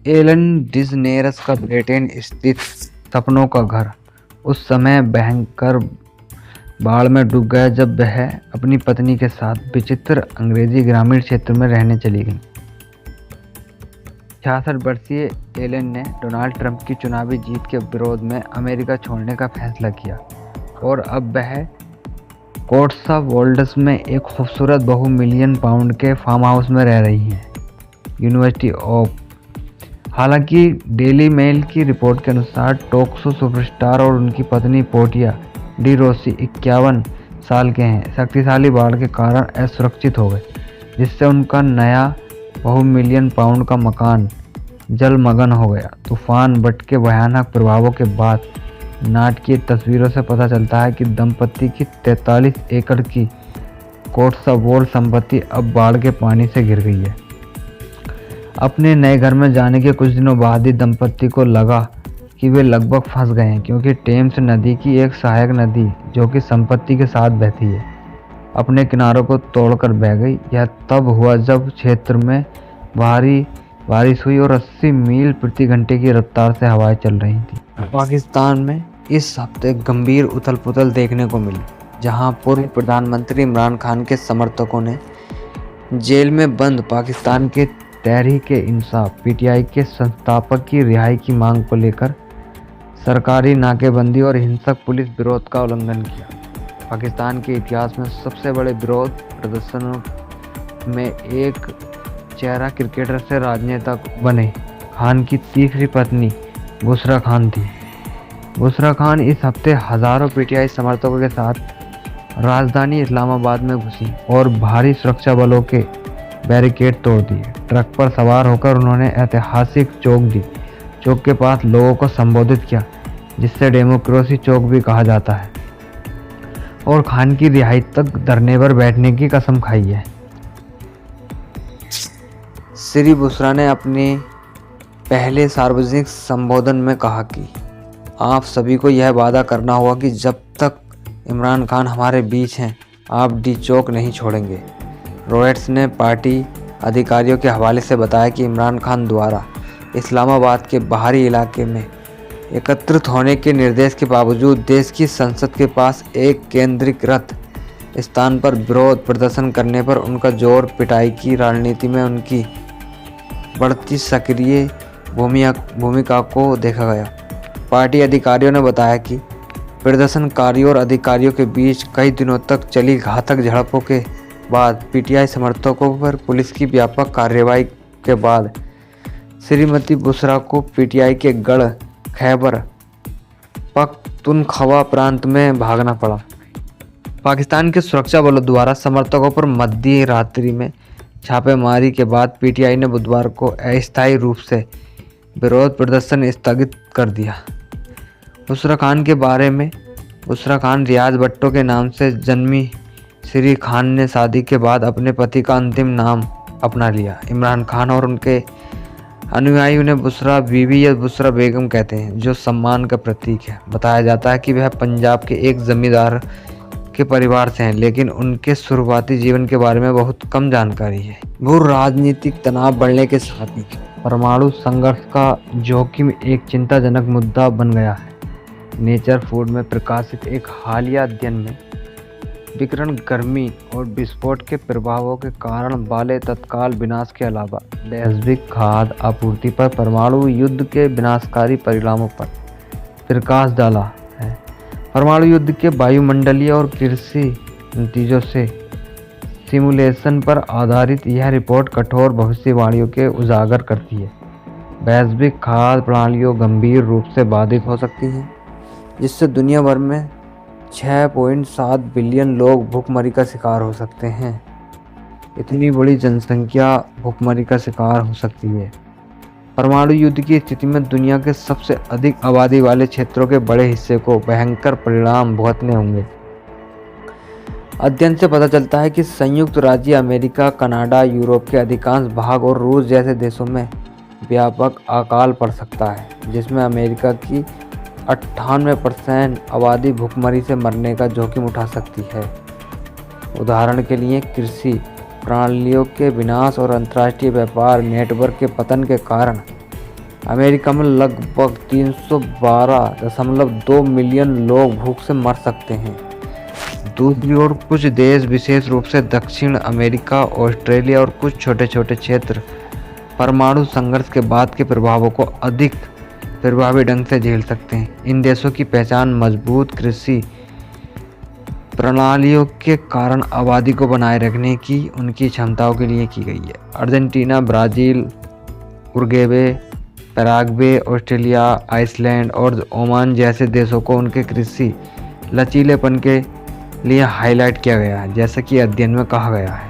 Elon डिजनेरस का Britain स्थित सपनों का घर उस समय भयंकर बाढ़ में डूब गया जब वह अपनी पत्नी के साथ विचित्र अंग्रेजी ग्रामीण क्षेत्र में रहने चली गई। 66 वर्षीय एलन ने डोनाल्ड ट्रंप की चुनावी जीत के विरोध में अमेरिका छोड़ने का फैसला किया और अब वह कोट्सवोल्ड्स में एक खूबसूरत बहु-मिलियन पाउंड के फार्म हाउस में रह रही हैं। यूनिवर्सिटी ऑफ हालांकि डेली मेल की रिपोर्ट के अनुसार टॉक शो सुपरस्टार और उनकी पत्नी पोर्टिया डी रोसी 51 साल के हैं शक्तिशाली बाढ़ के कारण असुरक्षित हो गए, जिससे उनका नया बहु-मिलियन पाउंड का मकान जलमग्न हो गया। तूफान बट के भयानक प्रभावों के बाद नाटकीय तस्वीरों से पता चलता है कि दंपति की 43 एकड़ की कोट्सवोल्ड संपत्ति अब बाढ़ के पानी से घिर गई है। अपने नए घर में जाने के कुछ दिनों बाद ही दंपति को लगा कि वे लगभग फंस गए हैं, क्योंकि टेम्स नदी की एक सहायक नदी जो कि संपत्ति के साथ बहती है अपने किनारों को तोड़कर बह गई। यह तब हुआ जब क्षेत्र में भारी बारिश हुई और 80 मील प्रति घंटे की रफ्तार से हवाएं चल रही थी। पाकिस्तान में इस हफ्ते गंभीर उथल-पुथल देखने को मिली, जहां पूर्व प्रधानमंत्री इमरान खान के समर्थकों ने जेल में बंद पाकिस्तान के तहरीक-ए-इंसाफ पीटीआई के संस्थापक की रिहाई की मांग को लेकर सरकारी नाकेबंदी और हिंसक पुलिस विरोध का उल्लंघन किया। पाकिस्तान के इतिहास में सबसे बड़े विरोध प्रदर्शनों में एक चेहरा क्रिकेटर से राजनेता बने खान की तीसरी पत्नी बुशरा खान थी। बुशरा खान इस हफ्ते हजारों पीटीआई समर्थकों के साथ राजधानी इस्लामाबाद में घुसी और भारी सुरक्षा बलों के बैरिकेड तोड़ दिए। ट्रक पर सवार होकर उन्होंने ऐतिहासिक चौक के पास लोगों को संबोधित किया, जिसे डेमोक्रेसी चौक भी कहा जाता है, और खान की रिहाई तक धरने पर बैठने की कसम खाई है। श्री बुशरा ने अपने पहले सार्वजनिक संबोधन में कहा कि आप सभी को यह वादा करना होगा कि जब तक इमरान खान हमारे बीच हैं, आप डी चौक नहीं छोड़ेंगे। रॉयटर्स ने पार्टी अधिकारियों के हवाले से बताया कि इमरान खान द्वारा इस्लामाबाद के बाहरी इलाके में एकत्रित होने के निर्देश के बावजूद देश की संसद के पास एक केंद्रीकृत स्थान पर विरोध प्रदर्शन करने पर उनका जोर पिटाई की राजनीति में उनकी बढ़ती सक्रिय भूमिका को देखा गया। पार्टी अधिकारियों ने बताया कि प्रदर्शनकारियों और अधिकारियों के बीच कई दिनों तक चली घातक झड़पों के बाद पीटीआई समर्थकों पर पुलिस की व्यापक कार्रवाई के बाद श्रीमती बुशरा को पीटीआई के गढ़ खैबर पख्तूनख्वा प्रांत में भागना पड़ा। पाकिस्तान के सुरक्षा बलों द्वारा समर्थकों पर मध्य रात्रि में छापेमारी के बाद पीटीआई ने बुधवार को अस्थायी रूप से विरोध प्रदर्शन स्थगित कर दिया। बुशरा खान के बारे में बुशरा खान रियाज भट्टो के नाम से जन्मी श्री खान ने शादी के बाद अपने पति का अंतिम नाम अपना लिया। इमरान खान और उनके अनुयायी उन्हें बुशरा बीवी या बुशरा बेगम कहते हैं, जो सम्मान का प्रतीक है। बताया जाता है कि वह पंजाब के एक जमींदार के परिवार से हैं, लेकिन उनके शुरुआती जीवन के बारे में बहुत कम जानकारी है। भू राजनीतिक तनाव बढ़ने के साथ ही परमाणु संघर्ष का जोखिम एक चिंताजनक मुद्दा बन गया है। नेचर फूड में प्रकाशित एक हालिया अध्ययन में विकिरण गर्मी और विस्फोट के प्रभावों के कारण वाले तत्काल विनाश के अलावा वैश्विक खाद्य आपूर्ति पर परमाणु युद्ध के विनाशकारी परिणामों पर प्रकाश डाला है। परमाणु युद्ध के वायुमंडलीय और कृषि नतीजों से सिमुलेशन पर आधारित यह रिपोर्ट कठोर भविष्यवाणियों के उजागर करती है। वैश्विक खाद्य प्रणालियों गंभीर रूप से बाधित हो सकती हैं, जिससे दुनिया भर में 6.7 बिलियन लोग भूखमरी का शिकार हो सकते हैं। इतनी बड़ी जनसंख्या भूखमरी का शिकार हो सकती है। परमाणु युद्ध की स्थिति में दुनिया के सबसे अधिक आबादी वाले क्षेत्रों के बड़े हिस्से को भयंकर परिणाम भुगतने होंगे। अध्ययन से पता चलता है कि संयुक्त राज्य अमेरिका, कनाडा, यूरोप के अधिकांश भाग और रूस जैसे देशों में व्यापक अकाल पड़ सकता है, जिसमें अमेरिका की 98% आबादी भूखमरी से मरने का जोखिम उठा सकती है। उदाहरण के लिए कृषि प्रणालियों के विनाश और अंतर्राष्ट्रीय व्यापार नेटवर्क के पतन के कारण अमेरिका में लगभग 312.2 मिलियन लोग भूख से मर सकते हैं। दूसरी ओर कुछ देश, विशेष रूप से दक्षिण अमेरिका, ऑस्ट्रेलिया और कुछ छोटे छोटे क्षेत्र परमाणु संघर्ष के बाद के प्रभावों को अधिक प्रभावी ढंग से झेल सकते हैं। इन देशों की पहचान मजबूत कृषि प्रणालियों के कारण आबादी को बनाए रखने की उनकी क्षमताओं के लिए की गई है। Argentina, Brazil, Uruguay, Paraguay, Australia, Iceland और ओमान जैसे देशों को उनके कृषि लचीलेपन के लिए हाईलाइट किया गया है, जैसा कि अध्ययन में कहा गया है।